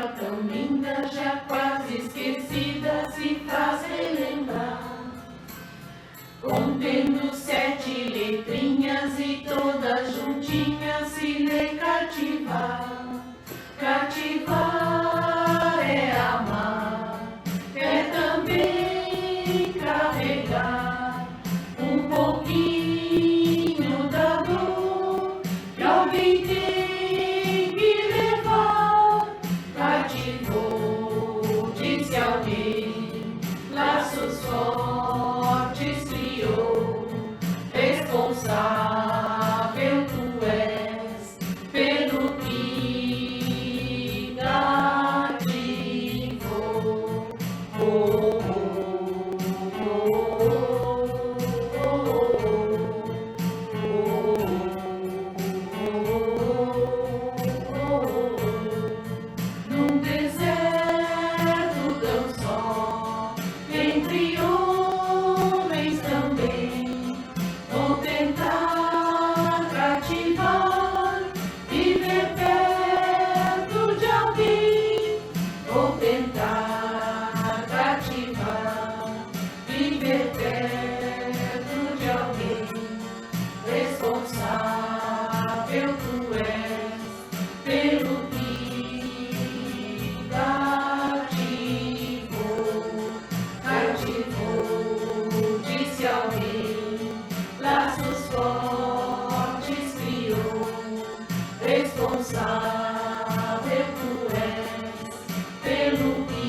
palavra tão linda, já quase esquecida, se faz relembrar. Contendo 7 letrinhas e todas juntinhas se lê cativar. Cativar é amar, é também carregar um pouquinho da dor que alguém tem que levar. Cativou, disse alguém, laços fortes criou, responsável tu és pelo que cativou. Oh, oh, num deserto tão só, entre homens também, vou tentar cativar, viver perto de alguém. Vou tentar cativar, viver perto de alguém. Responsável tu és pelo que cativou, disse alguém, laços fortes criou, responsável tu és pelo que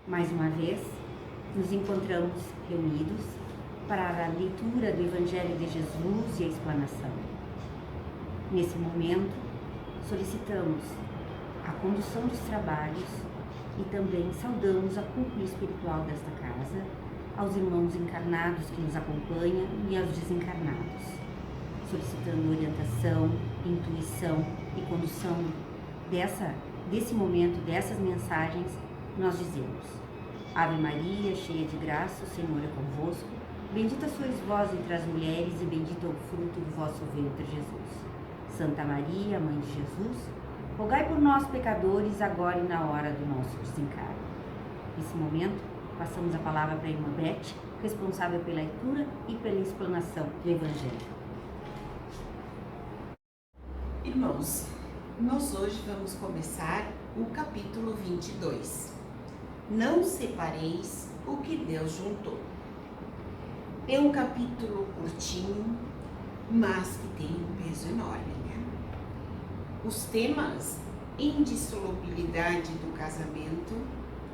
Mais uma vez, nos encontramos reunidos para a leitura do Evangelho de Jesus e a explanação. Nesse momento, solicitamos a condução dos trabalhos e também saudamos a cúpula espiritual desta casa, aos irmãos encarnados que nos acompanham e aos desencarnados, solicitando orientação, intuição e condução desse momento, dessas mensagens. Nós dizemos: Ave Maria, cheia de graça, o Senhor é convosco. Bendita sois vós entre as mulheres e bendito é o fruto do vosso ventre, Jesus. Santa Maria, Mãe de Jesus, rogai por nós, pecadores, agora e na hora do nosso desencarne. Nesse momento, passamos a palavra para a irmã Beth, responsável pela leitura e pela explanação do Evangelho. Irmãos, nós hoje vamos começar o capítulo 22. Não separeis o que Deus juntou. É um capítulo curtinho, mas que tem um peso enorme, né? Os temas: indissolubilidade do casamento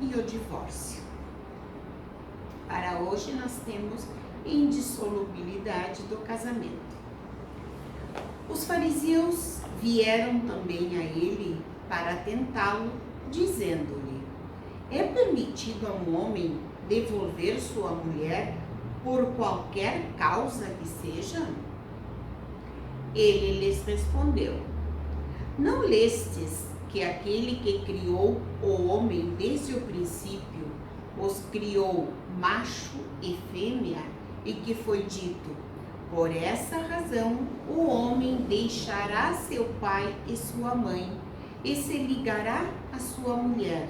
e o divórcio. Para hoje nós temos indissolubilidade do casamento. Os fariseus vieram também a ele para tentá-lo, dizendo-lhe: é permitido a um homem devolver sua mulher por qualquer causa que seja? Ele lhes respondeu: não lestes que aquele que criou o homem desde o princípio os criou macho e fêmea, e que foi dito: por essa razão o homem deixará seu pai e sua mãe e se ligará à sua mulher,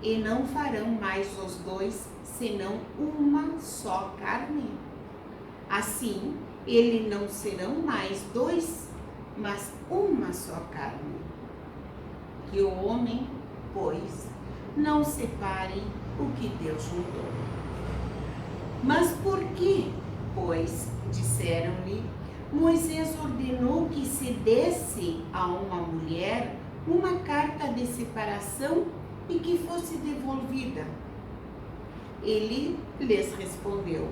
e não farão mais os dois senão uma só carne? Assim, eles não serão mais dois, mas uma só carne. Que o homem, pois, não separe o que Deus juntou. Mas por que, pois, disseram-lhe, Moisés ordenou que se desse a uma mulher uma carta de separação e que fosse devolvida? Ele lhes respondeu: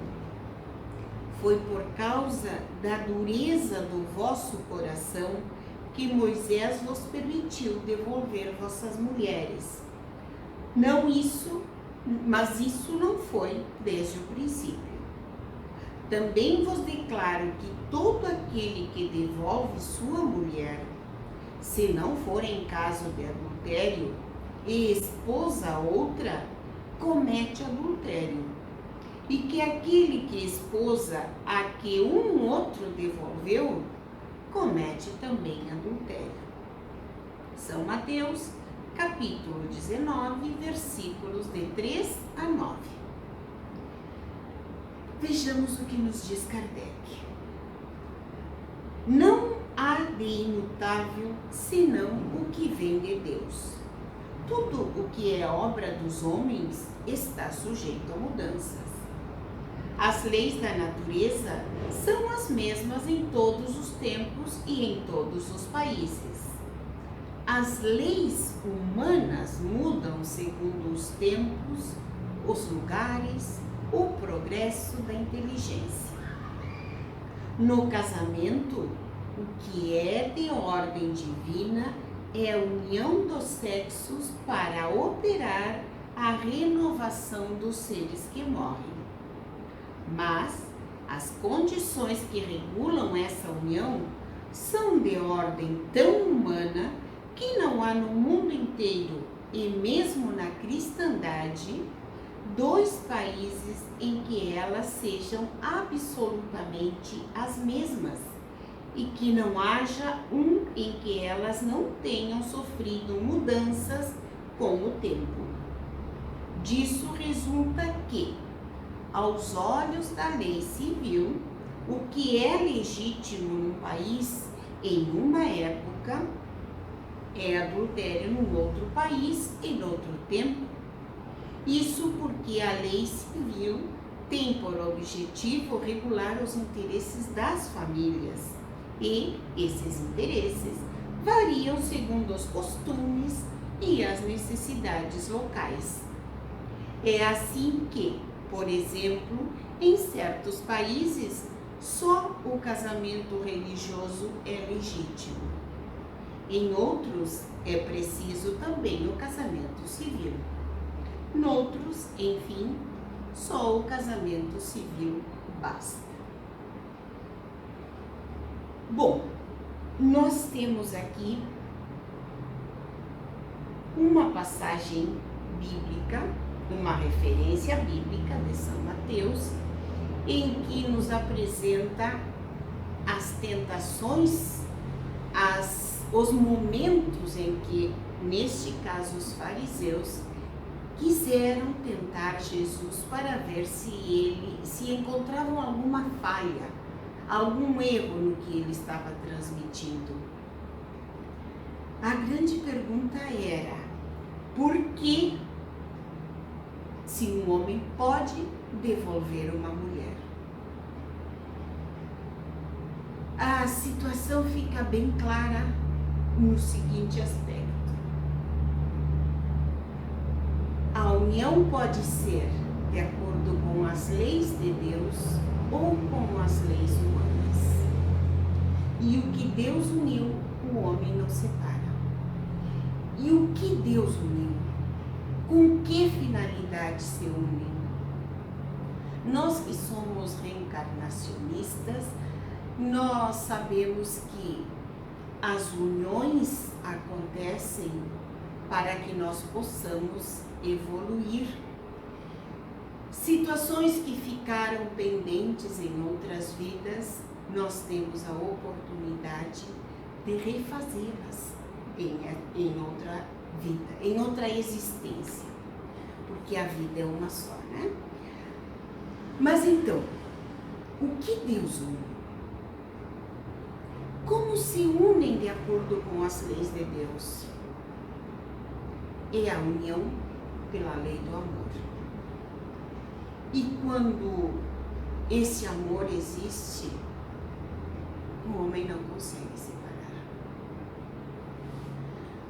foi por causa da dureza do vosso coração que Moisés vos permitiu devolver vossas mulheres. Mas isso não foi desde o princípio. Também vos declaro que todo aquele que devolve sua mulher, se não for em caso de adultério, e esposa outra, comete adultério. E que aquele que esposa a que um outro devolveu, comete também adultério. São Mateus, capítulo 19, versículos de 3 a 9. Vejamos o que nos diz Kardec. Não há de imutável senão o que vem de Deus. Tudo o que é obra dos homens está sujeito a mudanças. As leis da natureza são as mesmas em todos os tempos e em todos os países. As leis humanas mudam segundo os tempos, os lugares, o progresso da inteligência. No casamento, o que é de ordem divina é a união dos sexos para operar a renovação dos seres que morrem. Mas as condições que regulam essa união são de ordem tão humana que não há no mundo inteiro, e mesmo na cristandade, 2 países em que elas sejam absolutamente as mesmas, e que não haja um em que elas não tenham sofrido mudanças com o tempo. Disso resulta que, aos olhos da lei civil, o que é legítimo num país em uma época é adultério num outro país em outro tempo. Isso porque a lei civil tem por objetivo regular os interesses das famílias e esses interesses variam segundo os costumes e as necessidades locais. É assim que, por exemplo, em certos países, só o casamento religioso é legítimo. Em outros, é preciso também o casamento civil. Noutros, enfim, só o casamento civil basta. Bom, nós temos aqui uma passagem bíblica, uma referência bíblica de São Mateus, em que nos apresenta as tentações, os momentos em que, neste caso, os fariseus quiseram tentar Jesus para ver se encontravam alguma falha, algum erro no que ele estava transmitindo. A grande pergunta era: por que se um homem pode devolver uma mulher? A situação fica bem clara no seguinte aspecto: a união pode ser de acordo com as leis de Deus ou com as leis humanas. E o que Deus uniu, o homem não separa. E o que Deus uniu? Com que finalidade se une? Nós que somos reencarnacionistas, nós sabemos que as uniões acontecem para que nós possamos evoluir. Situações que ficaram pendentes em outras vidas, nós temos a oportunidade de refazê-las em outra vida, em outra existência, porque a vida é uma só, né? Mas então, o que Deus une? Como se unem de acordo com as leis de Deus? É a união pela lei do amor. E quando esse amor existe, o homem não consegue separar.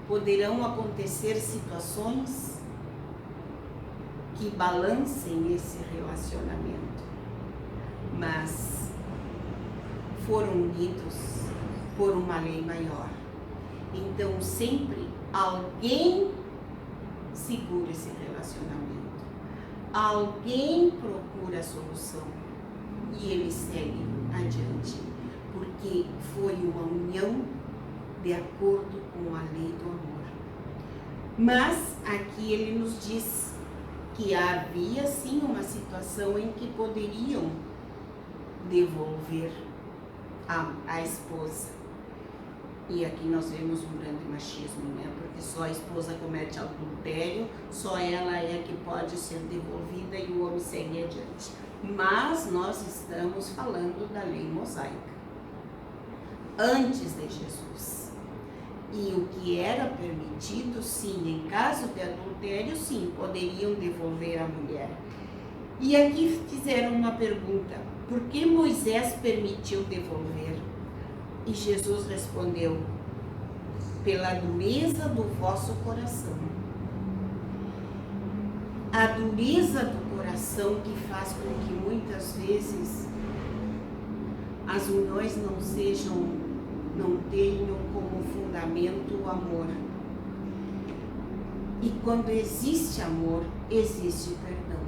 Poderão acontecer situações que balancem esse relacionamento, mas foram unidos por uma lei maior, Então sempre alguém segura esse relacionamento, alguém procura a solução e ele segue adiante, porque foi uma união de acordo com a lei do amor. Mas aqui ele nos diz que havia sim uma situação em que poderiam devolver a esposa. E aqui nós vemos um grande machismo, né? Porque só a esposa comete adultério, só ela é que pode ser devolvida e o homem segue adiante. Mas nós estamos falando da lei mosaica, antes de Jesus. E o que era permitido, sim, em caso de adultério, sim, poderiam devolver a mulher. E aqui fizeram uma pergunta: por que Moisés permitiu devolver? E Jesus respondeu: pela dureza do vosso coração. A dureza do coração que faz com que muitas vezes as uniões não tenham como fundamento o amor. E quando existe amor, existe perdão.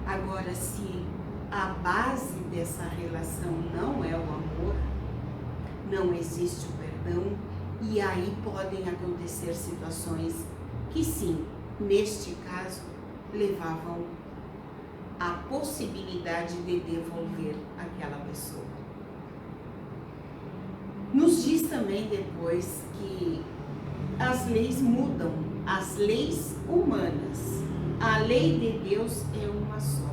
Agora, se a base dessa relação não é o amor, não existe o perdão, e aí podem acontecer situações que sim, neste caso, levavam à possibilidade de devolver aquela pessoa. Nos diz também depois que as leis mudam, as leis humanas. A lei de Deus é uma só.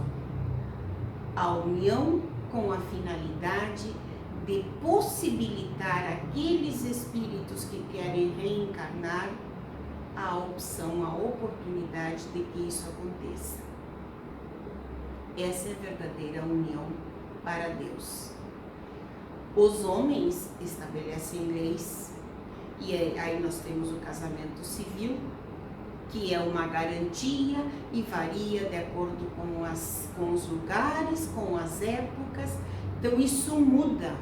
A união com a finalidade de possibilitar aqueles espíritos que querem reencarnar a opção, a oportunidade de que isso aconteça. Essa é a verdadeira união para Deus. Os homens estabelecem leis, e aí nós temos o casamento civil, que é uma garantia e varia de acordo com os lugares, com as épocas. Então isso muda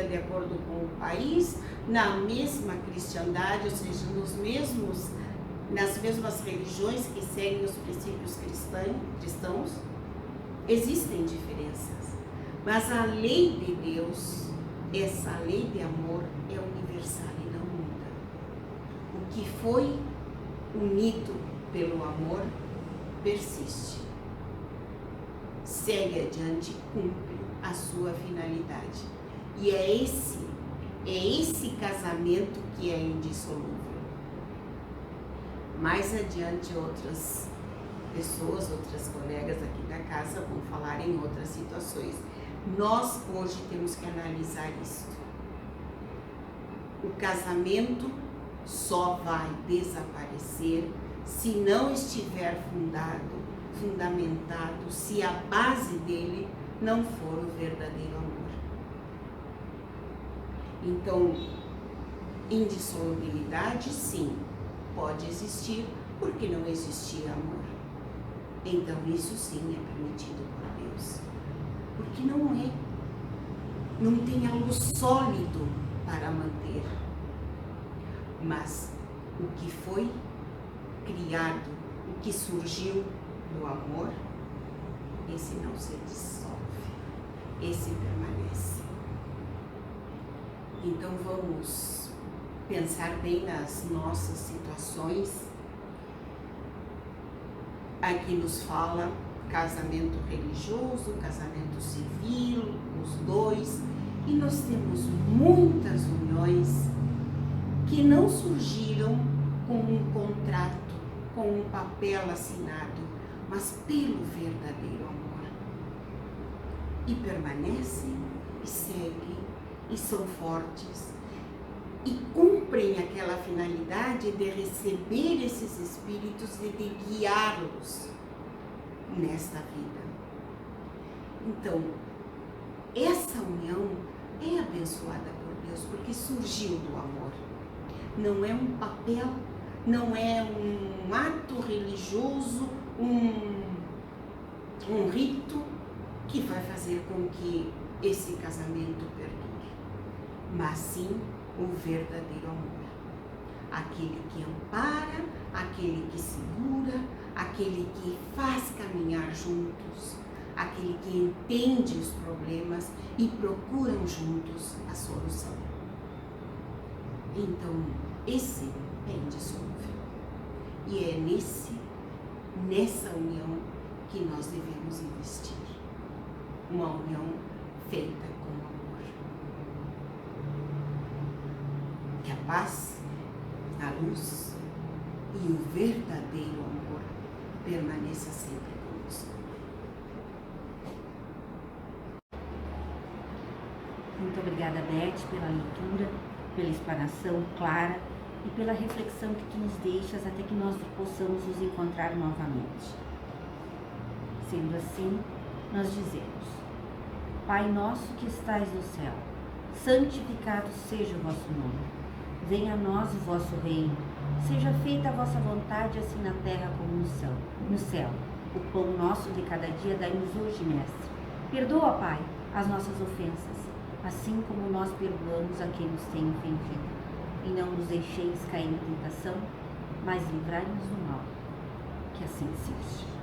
de acordo com o país, na mesma cristandade, ou seja, nas mesmas religiões que seguem os princípios cristãos, existem diferenças. Mas a lei de Deus, essa lei de amor, é universal e não muda. O que foi unido pelo amor persiste, segue adiante, cumpre a sua finalidade. E é esse casamento que é indissolúvel. Mais adiante, outras pessoas, outras colegas aqui da casa vão falar em outras situações. Nós hoje temos que analisar isso. O casamento só vai desaparecer se não estiver fundamentado, se a base dele não for o verdadeiro amor. Então, indissolubilidade, sim, pode existir, porque não existia amor. Então, isso sim é permitido por Deus. Porque não tem algo sólido para manter. Mas o que foi criado, o que surgiu no amor, esse não se dissolve, esse permanece. Então vamos pensar bem nas nossas situações. Aqui nos fala casamento religioso, casamento civil, os dois, e nós temos muitas uniões que não surgiram com um contrato, com um papel assinado, mas pelo verdadeiro amor. E permanecem, e seguem, e são fortes, e cumprem aquela finalidade de receber esses espíritos e de guiá-los nesta vida. Então, essa união é abençoada por Deus, porque surgiu do amor. Não é um papel, não é um ato religioso, um rito que vai fazer com que esse casamento perdure. Mas sim o verdadeiro amor. Aquele que ampara, aquele que segura, aquele que faz caminhar juntos, aquele que entende os problemas e procuram juntos a solução. Então, esse é indissolúvel. E é nessa união que nós devemos investir. Uma união feita com amor. Que a paz, a luz e o verdadeiro amor permaneça sempre conosco. Muito obrigada, Beth, pela leitura, pela explanação clara e pela reflexão que tu nos deixas até que nós possamos nos encontrar novamente. Sendo assim, nós dizemos: Pai nosso que estais no céu, santificado seja o vosso nome. Venha a nós o vosso reino. Seja feita a vossa vontade, assim na terra como no céu. O pão nosso de cada dia dai-nos hoje, Mestre. Perdoa, Pai, as nossas ofensas, assim como nós perdoamos a quem nos tem ofendido. E não nos deixeis cair em tentação, mas livrai-nos do mal. Que assim seja.